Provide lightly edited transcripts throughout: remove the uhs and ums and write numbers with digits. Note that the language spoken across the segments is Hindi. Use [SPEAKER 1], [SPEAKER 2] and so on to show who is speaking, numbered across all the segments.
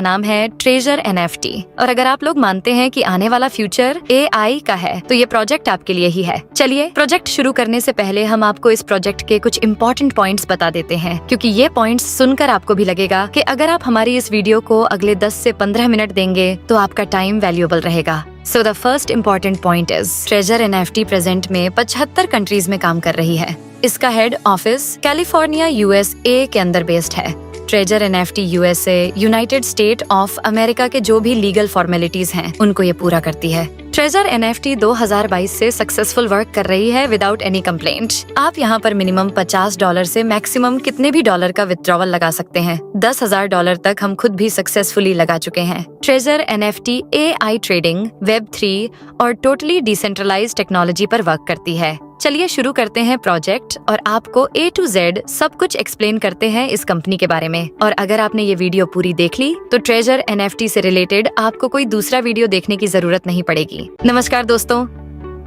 [SPEAKER 1] नाम है ट्रेजर NFT। और अगर आप लोग मानते हैं कि आने वाला फ्यूचर AI का है तो ये प्रोजेक्ट आपके लिए ही है। चलिए प्रोजेक्ट शुरू करने से पहले हम आपको इस प्रोजेक्ट के कुछ इम्पोर्टेंट पॉइंट्स बता देते हैं, क्योंकि ये पॉइंट्स सुनकर आपको भी लगेगा कि अगर आप हमारी इस वीडियो को अगले 10 से 15 मिनट देंगे तो आपका टाइम वैल्यूएबल रहेगा। So the first important point is treasure NFT present में 75 कंट्रीज में काम कर रही है। इसका हेड ऑफिस कैलिफोर्निया USA के अंदर बेस्ड है। Treasure NFT USA United state of America के जो भी लीगल फॉर्मेलिटीज हैं उनको ये पूरा करती है। ट्रेजर NFT 2022 से सक्सेसफुल वर्क कर रही है विदाउट एनी कंप्लेंट। आप यहाँ पर मिनिमम $50 से मैक्सिमम कितने भी डॉलर का विथड्रॉवल लगा सकते हैं। $10,000 तक हम खुद भी सक्सेसफुली लगा चुके हैं। Treasure NFT AI trading, Web3 और टोटली डिसेंट्रलाइज्ड टेक्नोलॉजी पर वर्क करती है। चलिए शुरू करते हैं प्रोजेक्ट और आपको A to Z सब कुछ एक्सप्लेन करते हैं इस कंपनी के बारे में। और अगर आपने ये वीडियो पूरी देख ली तो ट्रेजर NFT से रिलेटेड आपको कोई दूसरा वीडियो देखने की जरूरत नहीं पड़ेगी। नमस्कार दोस्तों,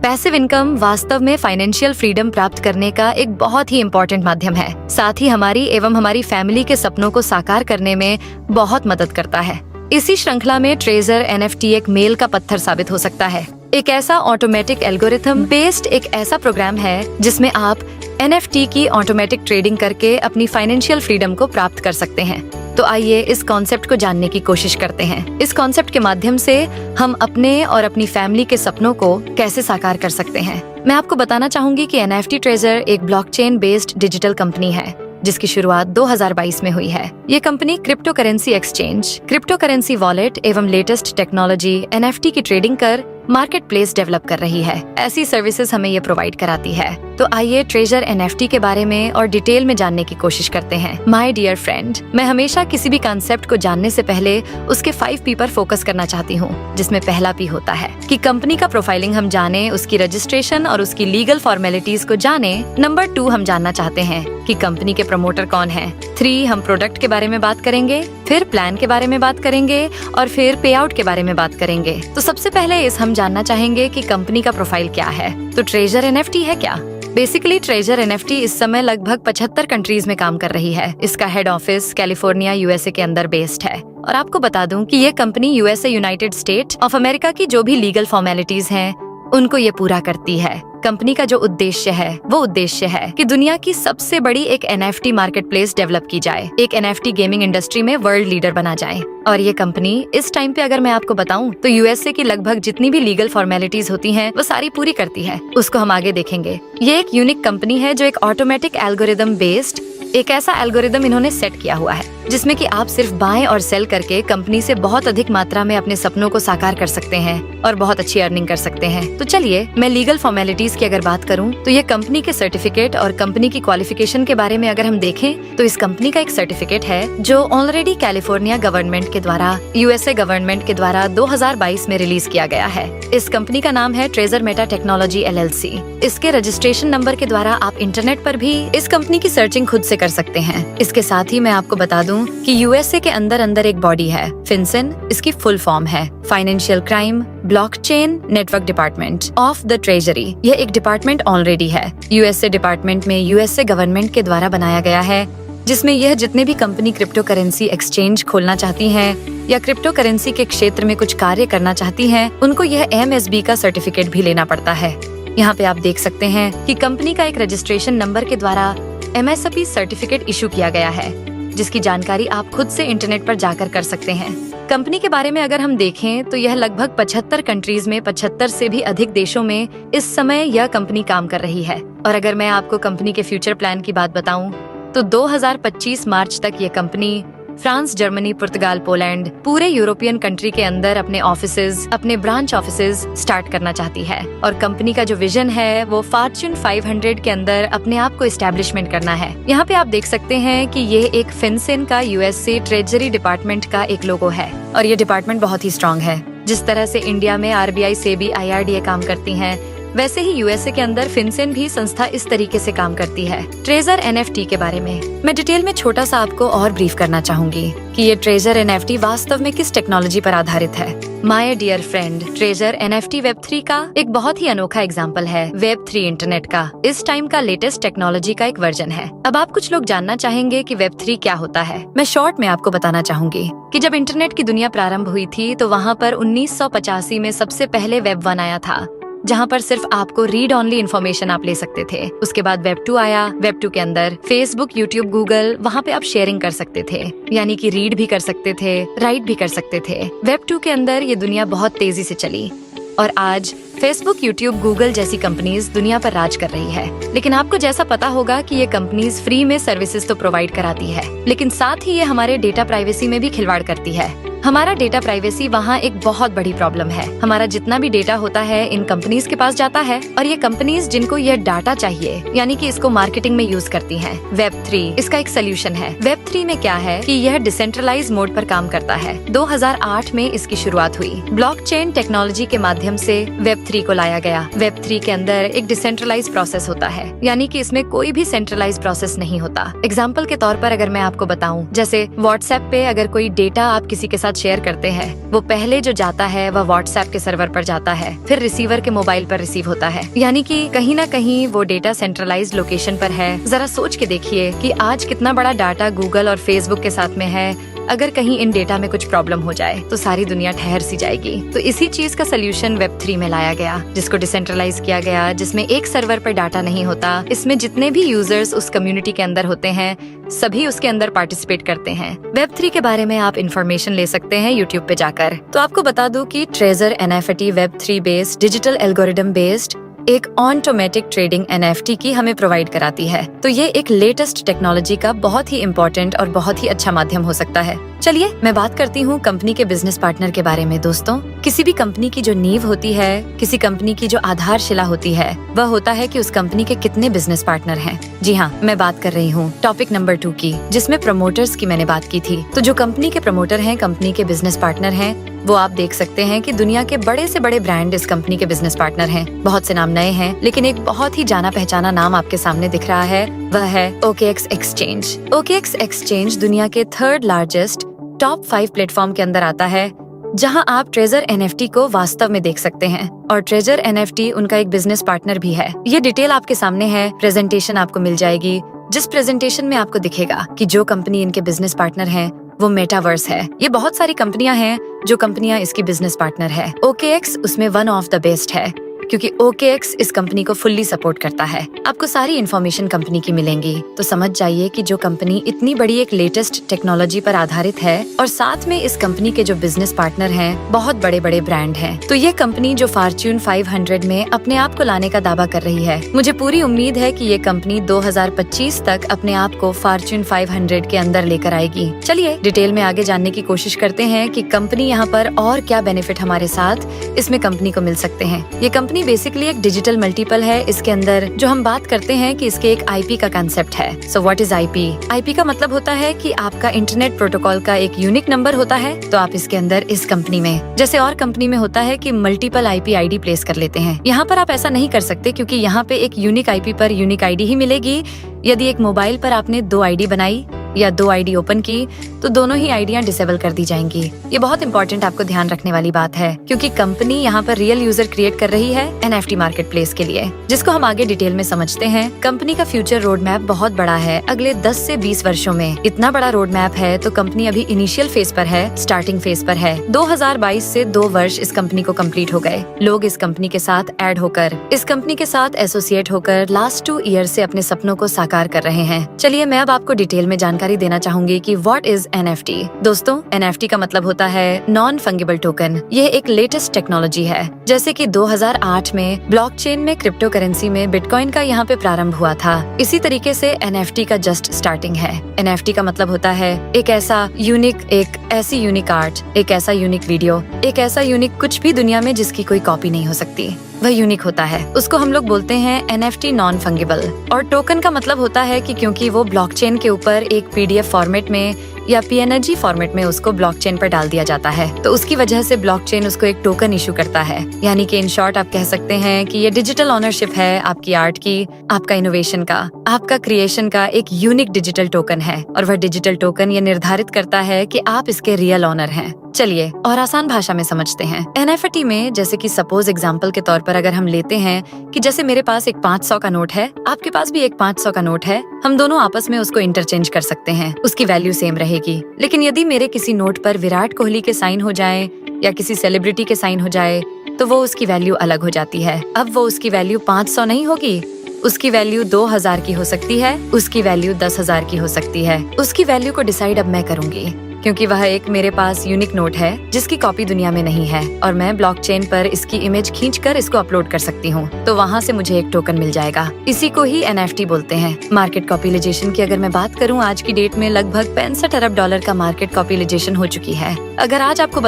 [SPEAKER 1] पैसिव इनकम वास्तव में फाइनेंशियल फ्रीडम प्राप्त करने का एक बहुत ही इम्पोर्टेंट माध्यम है। साथ ही हमारी एवं हमारी फैमिली के सपनों को साकार करने में बहुत मदद करता है। इसी श्रृंखला में ट्रेजर NFT एक मेल का पत्थर साबित हो सकता है। एक ऐसा ऑटोमेटिक एल्गोरिथम बेस्ड एक ऐसा प्रोग्राम है जिसमें आप NFT की ऑटोमेटिक ट्रेडिंग करके अपनी फाइनेंशियल फ्रीडम को प्राप्त कर सकते हैं। तो आइए इस कॉन्सेप्ट को जानने की कोशिश करते हैं। इस कॉन्सेप्ट के माध्यम से हम अपने और अपनी फैमिली के सपनों को कैसे साकार कर सकते हैं। मैं आपको बताना चाहूंगी कि NFT ट्रेजर एक ब्लॉकचेन बेस्ड डिजिटल कंपनी है जिसकी शुरुआत 2022 में हुई है। ये company crypto currency exchange, crypto currency wallet एवं लेटेस्ट टेक्नोलॉजी NFT की ट्रेडिंग कर मार्केट प्लेस डेवलप कर रही है। ऐसी सर्विसेज हमें ये प्रोवाइड कराती है। तो आइए ट्रेजर NFT के बारे में और डिटेल में जानने की कोशिश करते हैं। माय डियर फ्रेंड, मैं हमेशा किसी भी कॉन्सेप्ट को जानने से पहले उसके 5 P पर फोकस करना चाहती हूँ, जिसमें पहला P होता है कि कंपनी का प्रोफाइलिंग हम जाने, उसकी रजिस्ट्रेशन और उसकी लीगल फॉर्मेलिटीज को जाने। नंबर 2 हम जानना चाहते हैं कि कंपनी के प्रमोटर कौन है। 3 हम प्रोडक्ट के बारे में बात करेंगे, फिर प्लान के बारे में बात करेंगे और फिर पे आउट के बारे में बात करेंगे। तो सबसे पहले हम जानना चाहेंगे कि कंपनी का प्रोफाइल क्या है। तो ट्रेजर NFT है क्या? बेसिकली ट्रेजर NFT इस समय लगभग 75 कंट्रीज में काम कर रही है। इसका हेड ऑफिस कैलिफोर्निया USA के अंदर बेस्ड है। और आपको बता दूं कि ये company USA United state of America की जो भी लीगल फॉर्मेलिटीज हैं उनको ये पूरा करती है। कंपनी का जो उद्देश्य है वो उद्देश्य है कि दुनिया की सबसे बड़ी एक NFT मार्केट प्लेस डेवलप की जाए, एक NFT गेमिंग इंडस्ट्री में वर्ल्ड लीडर बना जाए। और ये कंपनी इस टाइम पे अगर मैं आपको बताऊं तो USA की लगभग जितनी भी लीगल फॉर्मेलिटीज होती हैं वो सारी पूरी करती है। उसको हम आगे देखेंगे। ये एक यूनिक कंपनी है जो एक ऑटोमेटिक एल्गोरिदम बेस्ड एक ऐसा एल्गोरिदम इन्होंने सेट किया हुआ है जिसमें कि आप सिर्फ बाय और सेल करके कंपनी से बहुत अधिक मात्रा में अपने सपनों को साकार कर सकते हैं और बहुत अच्छी अर्निंग कर सकते हैं। तो चलिए मैं लीगल फॉर्मेलिटीज की अगर बात करूं तो ये कंपनी के सर्टिफिकेट और कंपनी की क्वालिफिकेशन के बारे में अगर हम देखें तो इस कंपनी का एक सर्टिफिकेट है जो ऑलरेडी कैलिफोर्निया गवर्नमेंट के द्वारा USA गवर्नमेंट के द्वारा 2022 में रिलीज किया गया है। इस कंपनी का नाम है ट्रेजर मेटा टेक्नोलॉजी LLC। इसके रजिस्ट्रेशन नंबर के द्वारा आप इंटरनेट पर भी इस कंपनी की सर्चिंग खुद से कर सकते हैं। इसके साथ ही मैं आपको बता दूं कि USA के अंदर एक बॉडी है FinCEN। इसकी फुल फॉर्म है financial crime blockchain network department of the treasury. यह एक डिपार्टमेंट ऑलरेडी है USA डिपार्टमेंट में USA गवर्नमेंट के द्वारा बनाया गया है, जिसमें यह जितने भी कंपनी क्रिप्टो करेंसी एक्सचेंज खोलना चाहती हैं या क्रिप्टो करेंसी के क्षेत्र में कुछ कार्य करना चाहती हैं उनको यह MSB का सर्टिफिकेट भी लेना पड़ता है। यहाँ पे आप देख सकते हैं कि कंपनी का एक रजिस्ट्रेशन नंबर के द्वारा MSB सर्टिफिकेट इशू किया गया है, जिसकी जानकारी आप खुद से इंटरनेट पर जाकर कर सकते हैं। कंपनी के बारे में अगर हम देखें तो यह लगभग 75 कंट्रीज में 75 से भी अधिक देशों में इस समय यह कंपनी काम कर रही है। और अगर मैं आपको कंपनी के फ्यूचर प्लान की बात बताऊं तो 2025 मार्च तक ये कंपनी फ्रांस, जर्मनी, पुर्तगाल, पोलैंड पूरे यूरोपियन कंट्री के अंदर अपने ऑफिसेज, अपने ब्रांच ऑफिसेज स्टार्ट करना चाहती है। और कंपनी का जो विजन है वो फॉर्च्यून 500 के अंदर अपने आप को एस्टेब्लिशमेंट करना है। यहाँ पे आप देख सकते हैं कि ये एक FinCEN का USA ट्रेजरी डिपार्टमेंट का एक लोगो है और ये डिपार्टमेंट बहुत ही स्ट्रॉन्ग है। जिस तरह से इंडिया में RBI, SEBI, IRDA काम करती हैं, वैसे ही यूएसए के अंदर फिनसेन भी संस्था इस तरीके से काम करती है। ट्रेजर एनएफटी के बारे में मैं डिटेल में छोटा सा आपको और ब्रीफ करना चाहूंगी कि ये ट्रेजर एनएफटी वास्तव में किस टेक्नोलॉजी पर आधारित है। My dear friend, treasure NFT वेब3 का एक बहुत ही अनोखा एग्जाम्पल है। वेब3 इंटरनेट का इस टाइम का लेटेस्ट टेक्नोलॉजी का एक वर्जन है। अब आप कुछ लोग जानना चाहेंगे कि वेब3 क्या होता है। मैं शॉर्ट में आपको बताना चाहूंगी कि जब इंटरनेट की दुनिया प्रारंभ हुई थी तो वहाँ पर 1985 में सबसे पहले वेब 1 आया था, जहाँ पर सिर्फ आपको रीड ऑनली इन्फॉर्मेशन आप ले सकते थे। उसके बाद वेब 2 आया। वेब 2 के अंदर फेसबुक, यूट्यूब, गूगल, वहाँ पे आप शेयरिंग कर सकते थे, यानी कि रीड भी कर सकते थे, राइट भी कर सकते थे। वेब 2 के अंदर ये दुनिया बहुत तेजी से चली और आज फेसबुक, यूट्यूब, गूगल जैसी कंपनीज दुनिया पर राज कर रही है। लेकिन आपको जैसा पता होगा कि ये कंपनीज फ्री में सर्विसेज तो प्रोवाइड कराती है, लेकिन साथ ही ये हमारे डेटा प्राइवेसी में भी खिलवाड़ करती है। हमारा डेटा प्राइवेसी वहाँ एक बहुत बड़ी प्रॉब्लम है। हमारा जितना भी डेटा होता है इन कंपनीज के पास जाता है और ये कंपनीज जिनको ये डाटा चाहिए, यानी कि इसको मार्केटिंग में यूज करती हैं। वेब 3 इसका एक सोल्यूशन है। वेब 3 में क्या है कि यह डिसेंट्रलाइज मोड पर काम करता है। 2008 में इसकी शुरुआत हुई। ब्लॉकचेन टेक्नोलॉजी के माध्यम से वेब 3 को लाया गया। वेब 3 के अंदर एक डिसेंट्रलाइज प्रोसेस होता है, यानी कि इसमें कोई भी सेंट्रलाइज प्रोसेस नहीं होता। एग्जाम्पल के तौर पर अगर मैं आपको बताऊं, जैसे व्हाट्सएप पे अगर कोई डेटा आप किसी के साथ शेयर करते हैं, वो पहले जो जाता है वह व्हाट्सएप के सर्वर पर जाता है, फिर रिसीवर के मोबाइल पर रिसीव होता है, यानी कि कहीं ना कहीं वो डेटा सेंट्रलाइज्ड लोकेशन पर है। जरा सोच के देखिए कि आज कितना बड़ा डाटा गूगल और फेसबुक के साथ में है। अगर कहीं इन डेटा में कुछ प्रॉब्लम हो जाए तो सारी दुनिया ठहर सी जाएगी। तो इसी चीज का सोल्यूशन वेब 3 में लाया गया, जिसको डिसेंट्रलाइज किया गया, जिसमें एक सर्वर पर डाटा नहीं होता। इसमें जितने भी यूजर्स उस कम्युनिटी के अंदर होते हैं सभी उसके अंदर पार्टिसिपेट करते हैं। वेब 3 के बारे में आप इन्फॉर्मेशन ले सकते हैं यूट्यूब पे जाकर। तो आपको बता दूं कि treasure NFT web 3 based digital algorithm based एक ऑटोमेटिक ट्रेडिंग एनएफटी की हमें प्रोवाइड कराती है। तो ये एक लेटेस्ट टेक्नोलॉजी का बहुत ही इम्पोर्टेंट और बहुत ही अच्छा माध्यम हो सकता है। चलिए मैं बात करती हूँ कंपनी के बिजनेस पार्टनर के बारे में। दोस्तों, किसी भी कंपनी की जो नींव होती है, किसी कंपनी की जो आधारशिला होती है, वह होता है कि उस कंपनी के कितने बिजनेस पार्टनर हैं। जी हाँ, मैं बात कर रही हूँ टॉपिक नंबर 2 की, जिसमें प्रमोटर्स की मैंने बात की थी। तो जो कंपनी के प्रमोटर हैं, कंपनी के बिजनेस पार्टनर हैं, वो आप देख सकते हैं कि दुनिया के बड़े से बड़े ब्रांड इस कंपनी के बिजनेस पार्टनर हैं। बहुत से नाम नए हैं, लेकिन एक बहुत ही जाना पहचाना नाम आपके सामने दिख रहा है, वह है OKX एक्सचेंज। OKX एक्सचेंज दुनिया के 3rd लार्जेस्ट टॉप 5 प्लेटफॉर्म के अंदर आता है, जहां आप ट्रेजर एनएफटी को वास्तव में देख सकते हैं। और ट्रेजर एनएफटी उनका एक बिजनेस पार्टनर भी है। ये डिटेल आपके सामने है, प्रेजेंटेशन आपको मिल जाएगी, जिस प्रेजेंटेशन में आपको दिखेगा कि जो कंपनी इनके बिजनेस पार्टनर है वो मेटावर्स है। ये बहुत सारी कंपनियां हैं जो कंपनियां इसकी बिजनेस पार्टनर है। OKX उसमें वन ऑफ द बेस्ट है, क्योंकि OKX इस कंपनी को फुल्ली सपोर्ट करता है। आपको सारी इन्फॉर्मेशन कंपनी की मिलेंगी, तो समझ जाइए कि जो कंपनी इतनी बड़ी एक लेटेस्ट टेक्नोलॉजी पर आधारित है और साथ में इस कंपनी के जो बिजनेस पार्टनर हैं बहुत बड़े बड़े ब्रांड हैं। तो ये कंपनी जो फॉर्च्यून 500 में अपने आप को लाने का दावा कर रही है, मुझे पूरी उम्मीद है कि ये कंपनी 2025 तक अपने आप को फॉर्च्यून 500 के अंदर लेकर आएगी। चलिए डिटेल में आगे जानने की कोशिश करते हैं कि कंपनी यहाँ पर और क्या बेनिफिट हमारे साथ इसमें कंपनी को मिल सकते हैं। ये कंपनी बेसिकली एक डिजिटल मल्टीपल है। इसके अंदर जो हम बात करते हैं कि इसके एक आईपी का कंसेप्ट है। So what is IP? IP का मतलब होता है कि आपका इंटरनेट प्रोटोकॉल का एक यूनिक नंबर होता है। तो आप इसके अंदर इस कंपनी में, जैसे और कंपनी में होता है कि मल्टीपल आईपी आईडी प्लेस कर लेते हैं, यहाँ पर आप ऐसा नहीं कर सकते, क्योंकि यहाँ पे एक यूनिक आईपी पर यूनिक आईडी ही मिलेगी। यदि एक मोबाइल पर आपने 2 आईडी बनाई या 2 आईडी ओपन की तो दोनों ही आईडियां डिसेबल कर दी जाएंगी। ये बहुत इंपॉर्टेंट आपको ध्यान रखने वाली बात है, क्योंकि कंपनी यहाँ पर रियल यूजर क्रिएट कर रही है एनएफटी मार्केट प्लेस के लिए, जिसको हम आगे डिटेल में समझते हैं। कंपनी का फ्यूचर रोड मैप बहुत बड़ा है। अगले 10 से 20 वर्षों में इतना बड़ा रोड मैप है, तो कंपनी अभी इनिशियल फेज पर है, स्टार्टिंग फेज पर है। 2022 से 2 वर्ष इस कंपनी को कंप्लीट हो गए। लोग इस कंपनी के साथ ऐड होकर, इस कंपनी के साथ एसोसिएट होकर लास्ट 2 ईयर से अपने सपनों को साकार कर रहे हैं। चलिए मैं अब आपको डिटेल में जानकारी देना चाहूंगी कि व्हाट इज एनएफटी। दोस्तों, एनएफटी का मतलब होता है नॉन फंगिबल टोकन। यह एक लेटेस्ट टेक्नोलॉजी है। जैसे कि 2008 में ब्लॉकचेन में क्रिप्टो करेंसी में बिटकॉइन का यहाँ पे प्रारंभ हुआ था, इसी तरीके से एनएफटी का जस्ट स्टार्टिंग है। एनएफटी का मतलब होता है एक ऐसा यूनिक, एक ऐसी यूनिक आर्ट, एक ऐसा यूनिक वीडियो, एक ऐसा यूनिक कुछ भी दुनिया में जिसकी कोई कॉपी नहीं हो सकती। वह यूनिक होता है। उसको हम लोग बोलते हैं NFT नॉन फंगिबल। और टोकन का मतलब होता है कि क्योंकि वो ब्लॉकचेन के ऊपर एक PDF फॉर्मेट में या PNG फॉर्मेट में उसको ब्लॉकचेन पर डाल दिया जाता है, तो उसकी वजह से ब्लॉकचेन उसको एक टोकन इशू करता है। यानी कि इन शॉर्ट आप कह सकते हैं कि ये डिजिटल ऑनरशिप है आपकी आर्ट की, आपका इनोवेशन का, आपका क्रिएशन का एक यूनिक डिजिटल टोकन है। और वह डिजिटल टोकन ये निर्धारित करता है कि आप इसके रियल ऑनर हैं। चलिए और आसान भाषा में समझते हैं। NFT में जैसे कि सपोज एग्जांपल के तौर पर अगर हम लेते हैं कि जैसे मेरे पास एक 500 का नोट है, आपके पास भी एक 500 का नोट है, हम दोनों आपस में उसको इंटरचेंज कर सकते हैं, उसकी वैल्यू सेम रहेगी। लेकिन यदि मेरे किसी नोट पर विराट कोहली के साइन हो जाए या किसी सेलिब्रिटी के साइन हो जाए तो वो उसकी वैल्यू अलग हो जाती है। अब वो उसकी वैल्यू 500 नहीं होगी, उसकी वैल्यू 2000 की हो सकती है, उसकी वैल्यू 10,000 की हो सकती है। उसकी वैल्यू को डिसाइड अब मैं करूंगी, क्योंकि वह एक मेरे पास यूनिक नोट है जिसकी कॉपी दुनिया में नहीं है और मैं ब्लॉकचेन पर इसकी इमेज खींचकर इसको अपलोड कर सकती हूँ, तो वहाँ से मुझे एक टोकन मिल जाएगा। इसी को ही NFT बोलते हैं। मार्केट कैपिटलाइजेशन की अगर मैं बात करूँ, आज की डेट में लगभग $65 अरब का मार्केट कैपिटलाइजेशन हो चुकी है। अगर आज आपको